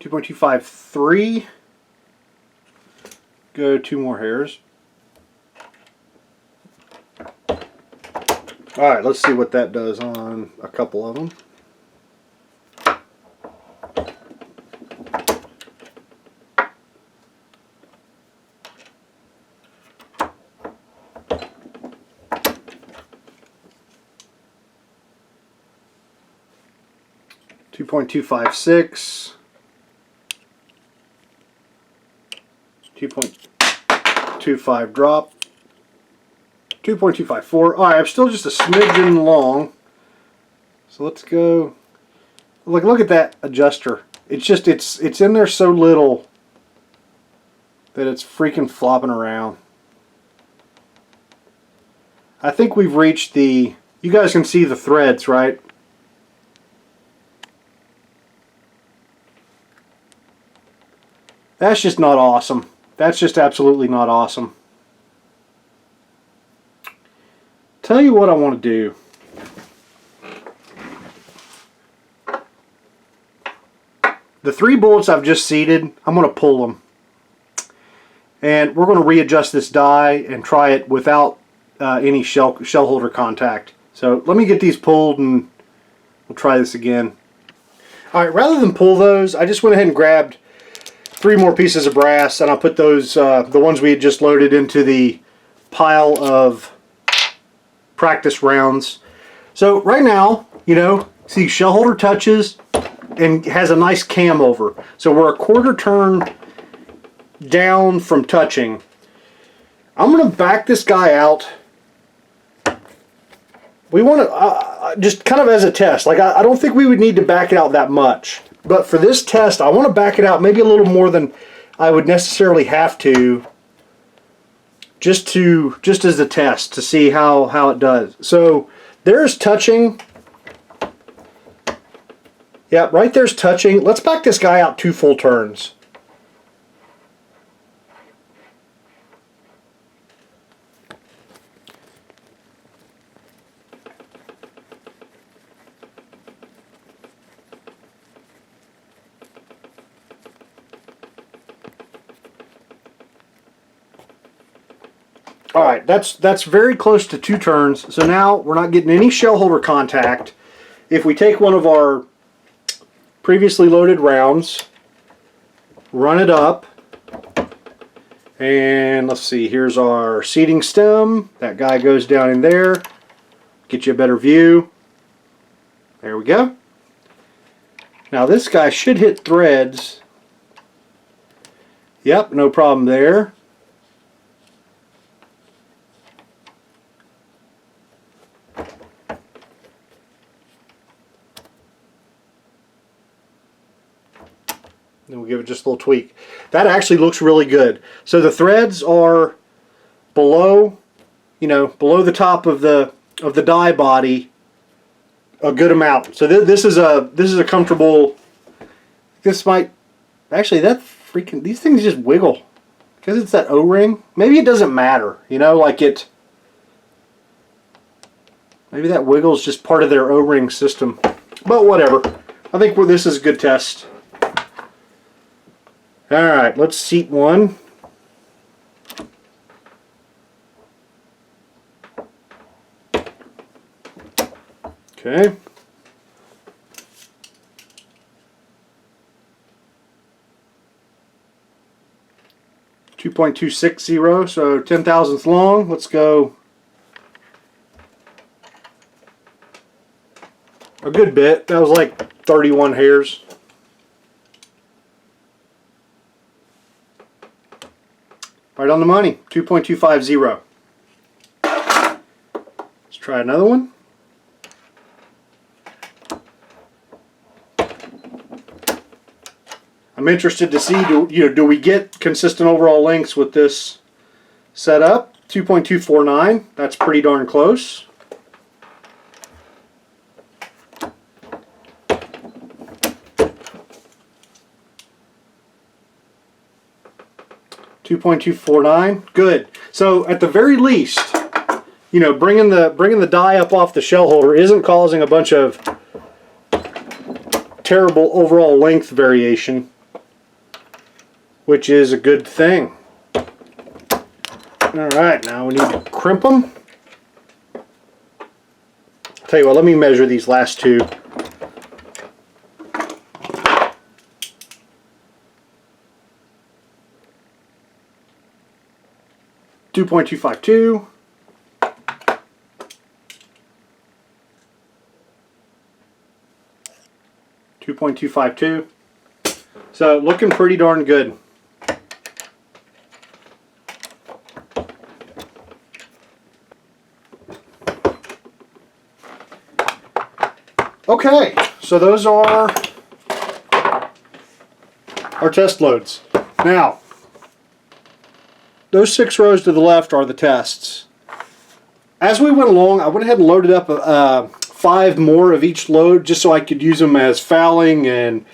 .253. Go 2 more hairs. Alright, let's see what that does on a couple of them. 2.256, 2.25 drop, 2.254. All right, I'm still just a smidgen long. So let's go. Look at that adjuster. It's just it's in there so little that it's freaking flopping around. I think we've reached the. You guys can see the threads, right? That's just not awesome. That's just absolutely not awesome. Tell you what I want to do. The 3 bullets I've just seated, I'm going to pull them. And we're going to readjust this die and try it without any shell holder contact. So let me get these pulled and we'll try this again. Alright, rather than pull those, I just went ahead and grabbed 3 more pieces of brass, and I'll put those, the ones we had just loaded, into the pile of practice rounds. So right now, you know, see, shell holder touches and has a nice cam over. So we're a quarter turn down from touching. I'm going to back this guy out. We want to, just kind of as a test, like I don't think we would need to back it out that much. But for this test, I want to back it out maybe a little more than I would necessarily have to, just as a test to see how it does. So there's touching. Yeah, right there's touching. Let's back this guy out 2 full turns. Alright, that's very close to 2 turns. So now we're not getting any shell holder contact. If we take one of our previously loaded rounds, run it up, and let's see, here's our seating stem. That guy goes down in there. Get you a better view. There we go. Now this guy should hit threads. Yep, no problem there. Then we'll give it just a little tweak. That actually looks really good. So the threads are below, you know, below the top of the die body a good amount. So this is a comfortable. This might actually, that freaking, these things just wiggle because it's that O-ring. Maybe it doesn't matter, you know, like it. Maybe that wiggle is just part of their O-ring system. But whatever. I think this is a good test. Alright, let's seat one. Okay. .260, so 10,000ths long. Let's go a good bit. That was like 31 hairs. Right on the money, 2.250. Let's try another one. I'm interested to see, do we get consistent overall lengths with this setup? 2.249, that's pretty darn close. .249, good. So at the very least, you know, bringing the die up off the shell holder isn't causing a bunch of terrible overall length variation, which is a good thing. All right, now we need to crimp them. I'll tell you what, let me measure these last two. .252. 3.252. So looking pretty darn good. Okay, so those are our test loads. Now, those 6 rows to the left are the tests. As we went along, I went ahead and loaded up 5 more of each load just so I could use them as fouling and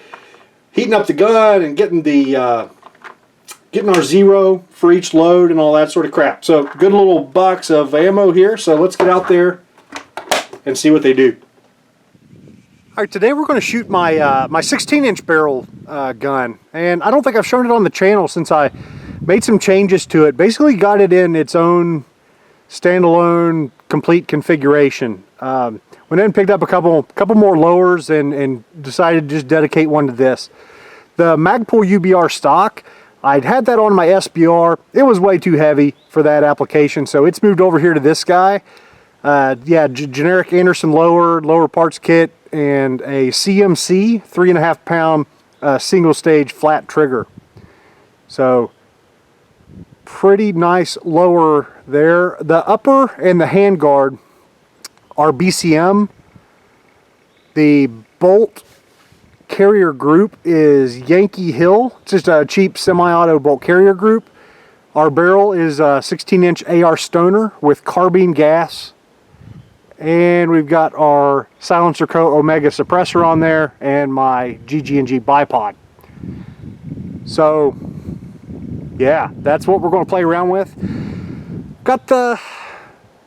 heating up the gun and getting the getting our 0 for each load and all that sort of crap. So good little box of ammo here. So let's get out there and see what they do. All right, today we're going to shoot my my 16-inch barrel gun, and I don't think I've shown it on the channel since I made some changes to it. Basically got it in its own standalone complete configuration. Went in and picked up a couple more lowers and decided to just dedicate one to this. The Magpul UBR stock, I'd had that on my SBR. It was way too heavy for that application, so it's moved over here to this guy. Yeah, generic Anderson lower parts kit, and a CMC 3.5 pound single stage flat trigger. So pretty nice lower there. The upper and the handguard are BCM. The bolt carrier group is Yankee Hill. It's just a cheap semi-auto bolt carrier group. Our barrel is a 16-inch AR Stoner with carbine gas. And we've got our Silencer Co. Omega suppressor on there and my GG&G bipod. So yeah, that's what we're going to play around with. Got the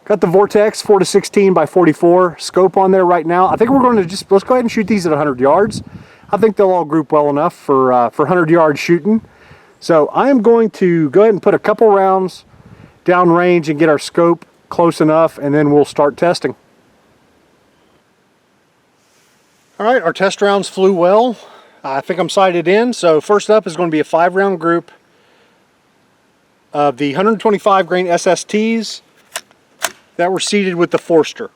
Vortex 4-16 by 44 scope on there right now. I think we're going to let's go ahead and shoot these at 100 yards. I think they'll all group well enough for 100 yard shooting. So I am going to go ahead and put a couple rounds down range and get our scope close enough, and then we'll start testing. All right, our test rounds flew well. I think I'm sighted in. So first up is going to be a 5-round group of the 125 grain SSTs that were seated with the Forster.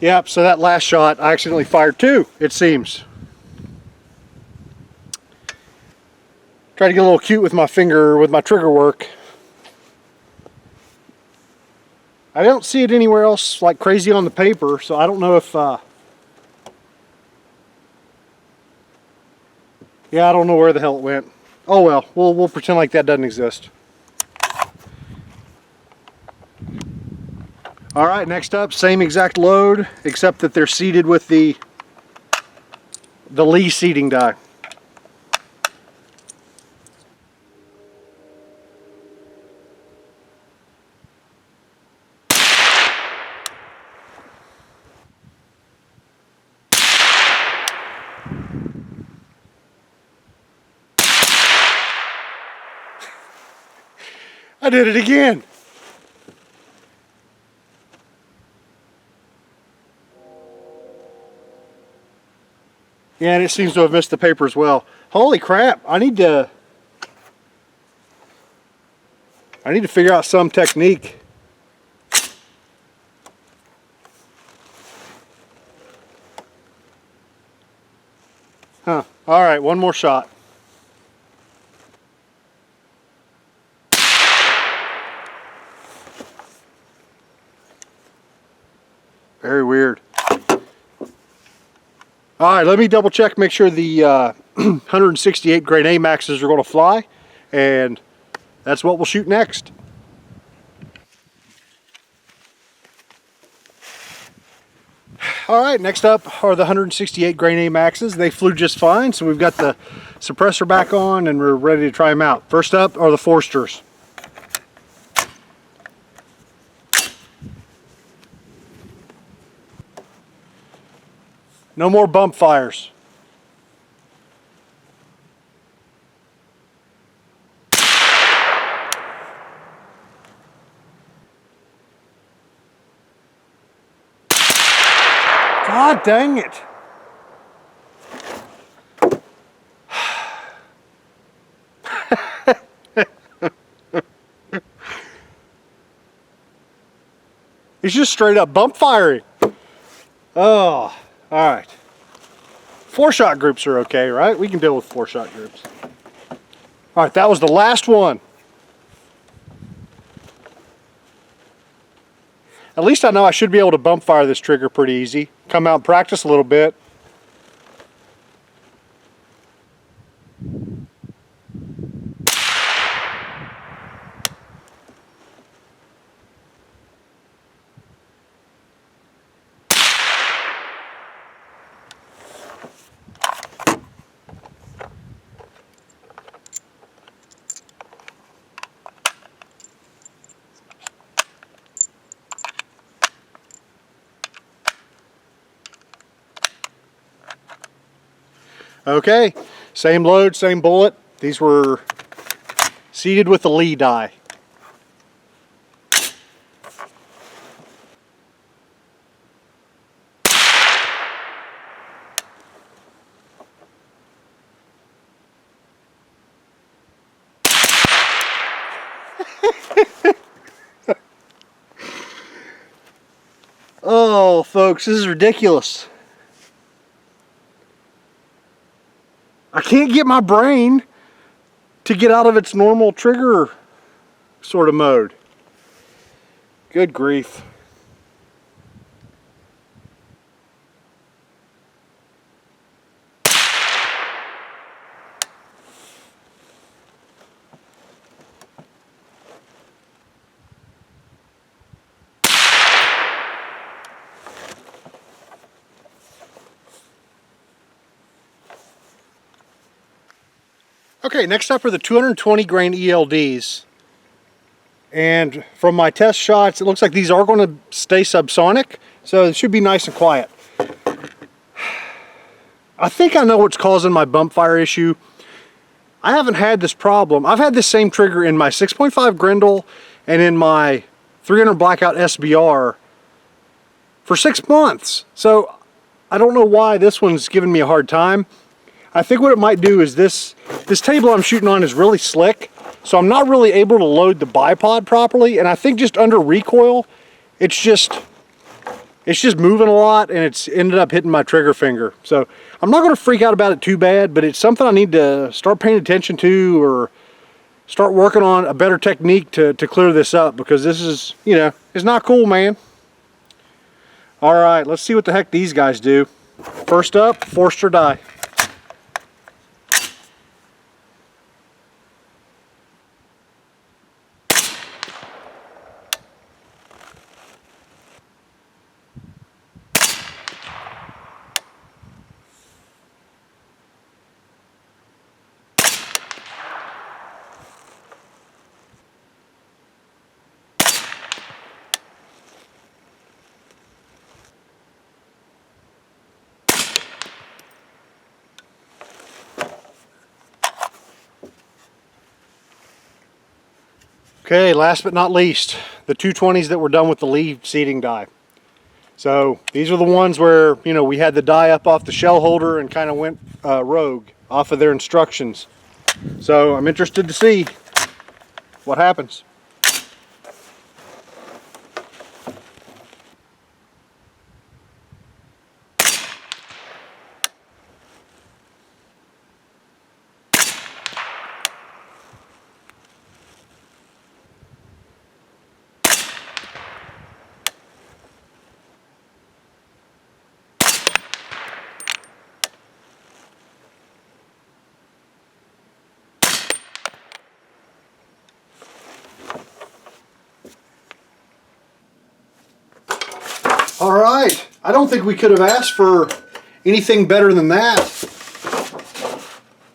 Yep, so that last shot, I accidentally fired 2, it seems. Try to get a little cute with my finger, with my trigger work. I don't see it anywhere else like crazy on the paper, so I don't know if... yeah, I don't know where the hell it went. Oh well, we'll pretend like that doesn't exist. All right, next up, same exact load, except that they're seated with the Lee seating die. I did it again. Yeah, and it seems to have missed the paper as well. Holy crap, I need to figure out some technique. Huh. All right, one more shot. Very weird. All right, let me double check, make sure the 168 grain AMAXs are going to fly, and that's what we'll shoot next. All right, next up are the 168 grain AMAXs. They flew just fine, so we've got the suppressor back on and we're ready to try them out. First up are the Forsters. No more bump fires. God dang it. It's just straight up bump firing. Oh, all right. 4-shot groups are okay, right? We can deal with 4-shot groups. All right, that was the last one. At least I know I should be able to bump fire this trigger pretty easy. Come out and practice a little bit. Okay, same load, same bullet. These were seated with the Lee die. Oh, folks, this is ridiculous. I can't get my brain to get out of its normal trigger sort of mode. Good grief. Okay, next up are the 220 grain ELDs. And from my test shots, it looks like these are going to stay subsonic, so it should be nice and quiet. I think I know what's causing my bump fire issue. I haven't had this problem. I've had this same trigger in my 6.5 Grendel and in my 300 Blackout SBR for 6 months. So I don't know why this one's giving me a hard time. I think what it might do is this table I'm shooting on is really slick, so I'm not really able to load the bipod properly, and I think just under recoil, it's just moving a lot, and it's ended up hitting my trigger finger. So I'm not going to freak out about it too bad, but it's something I need to start paying attention to, or start working on a better technique to clear this up, because this is, you know, it's not cool, man. All right, let's see what the heck these guys do. First up, Forster die. Okay, last but not least, the 220s that were done with the Lee seating die. So these are the ones where, you know, we had the die up off the shell holder and kind of went rogue off of their instructions. So I'm interested to see what happens. All right, I don't think we could have asked for anything better than that.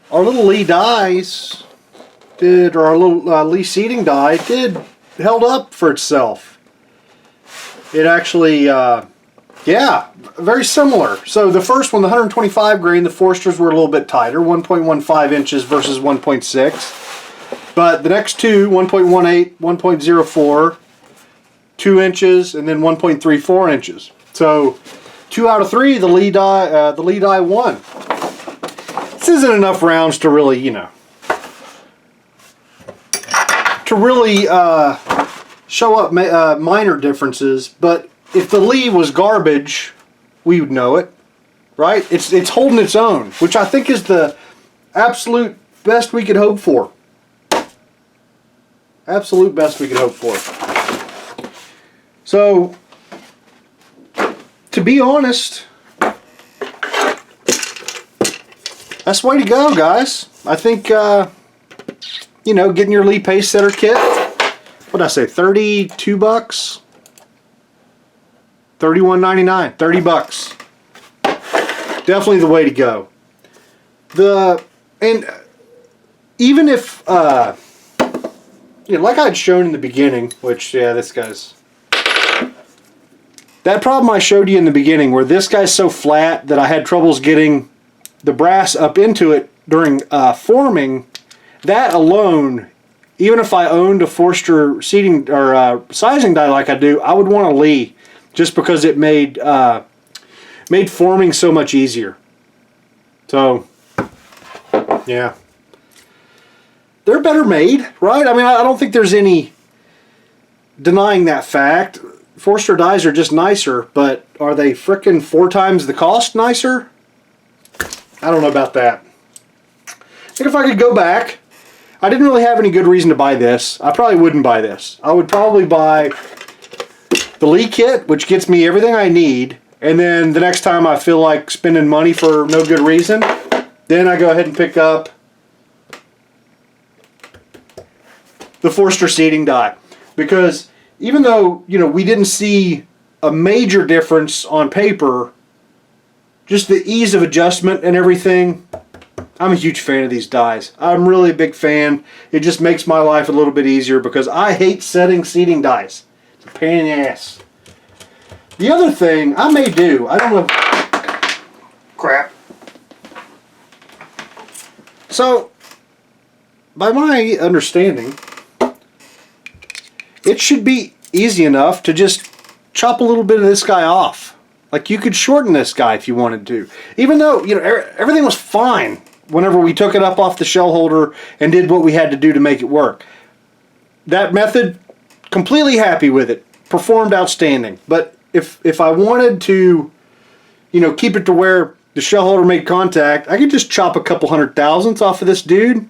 Our little Lee dies did, or our little Lee seating die held up for itself. It actually, yeah, very similar. So the first one, the 125 grain, the Forsters were a little bit tighter, 1.15 inches versus 1.6. But the next two, 1.18, 1.04, 2 inches, and then 1.34 inches. So 2 out of 3, the Lee die won. This isn't enough rounds to really, you know, to really show up minor differences, but if the Lee was garbage, we would know it, right? It's holding its own, which I think is the absolute best we could hope for. Absolute best we could hope for. So, to be honest, that's the way to go, guys. I think, you know, getting your Lee Pace Setter kit, what did I say, 32 bucks? $31.99, 30 bucks. Definitely the way to go. And even if, you know, like I had shown in the beginning, which, yeah, this guy's, that problem I showed you in the beginning where this guy's so flat that I had troubles getting the brass up into it during forming, that alone, even if I owned a Forster seating or sizing die like I do, I would want a Lee just because it made forming so much easier. So, yeah. They're better made, right? I mean, I don't think there's any denying that fact. Forster dies are just nicer, but are they frickin' 4 times the cost nicer? I don't know about that. I think if I could go back, I didn't really have any good reason to buy this. I probably wouldn't buy this. I would probably buy the Lee kit, which gets me everything I need, and then the next time I feel like spending money for no good reason, then I go ahead and pick up the Forster seating die. Because even though, you know, we didn't see a major difference on paper, just the ease of adjustment and everything, I'm a huge fan of these dies. I'm really a big fan. It just makes my life a little bit easier because I hate setting seating dies. It's a pain in the ass. The other thing I may do, I don't know. Crap. So, by my understanding, it should be easy enough to just chop a little bit of this guy off. Like, you could shorten this guy if you wanted to. Even though, you know, everything was fine whenever we took it up off the shell holder and did what we had to do to make it work. That method, completely happy with it. Performed outstanding. But if I wanted to, you know, keep it to where the shell holder made contact, I could just chop a couple hundred thousandths off of this dude.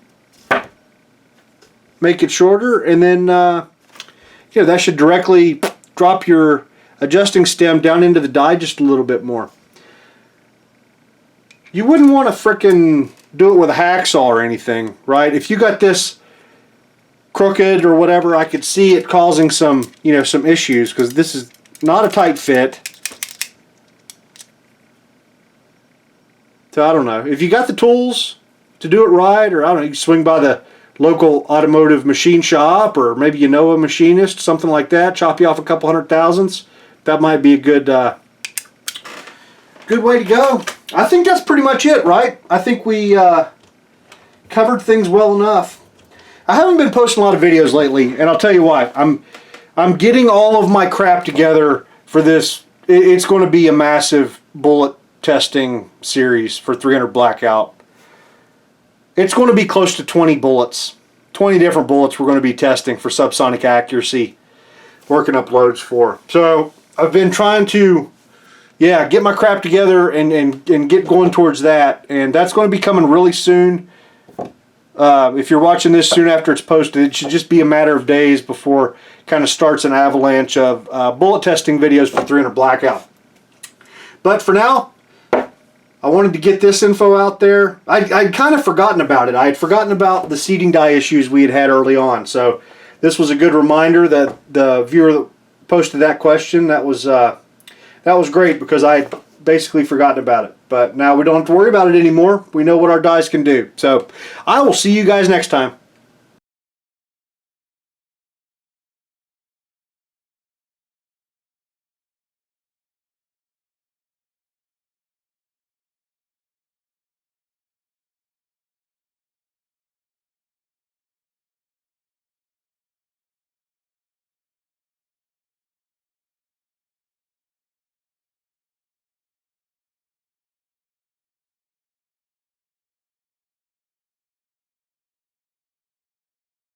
Make it shorter, and then, you know, that should directly drop your adjusting stem down into the die just a little bit more. You wouldn't want to frickin' do it with a hacksaw or anything, right? If you got this crooked or whatever, I could see it causing some, you know, some issues because this is not a tight fit. So I don't know. If you got the tools to do it right, or I don't know, you swing by the local automotive machine shop, or maybe you know a machinist, something like that, chop you off a couple hundred thousandths, that might be a good good way to go. I think that's pretty much it, right? I think we covered things well enough. I haven't been posting a lot of videos lately, and I'll tell you why. I'm getting all of my crap together for this. It's going to be a massive bullet testing series for 300 Blackout. It's going to be close to 20 bullets. 20 different bullets we're going to be testing for subsonic accuracy, working up loads for. So I've been trying to, yeah, get my crap together and get going towards that. And that's going to be coming really soon. If you're watching this soon after it's posted, it should just be a matter of days before it kind of starts an avalanche of bullet testing videos for 300 Blackout. But for now, I wanted to get this info out there. I'd kind of forgotten about it. I had forgotten about the seating die issues we had early on. So this was a good reminder that the viewer that posted that question, that was great because I had basically forgotten about it. But now we don't have to worry about it anymore. We know what our dies can do. So I will see you guys next time.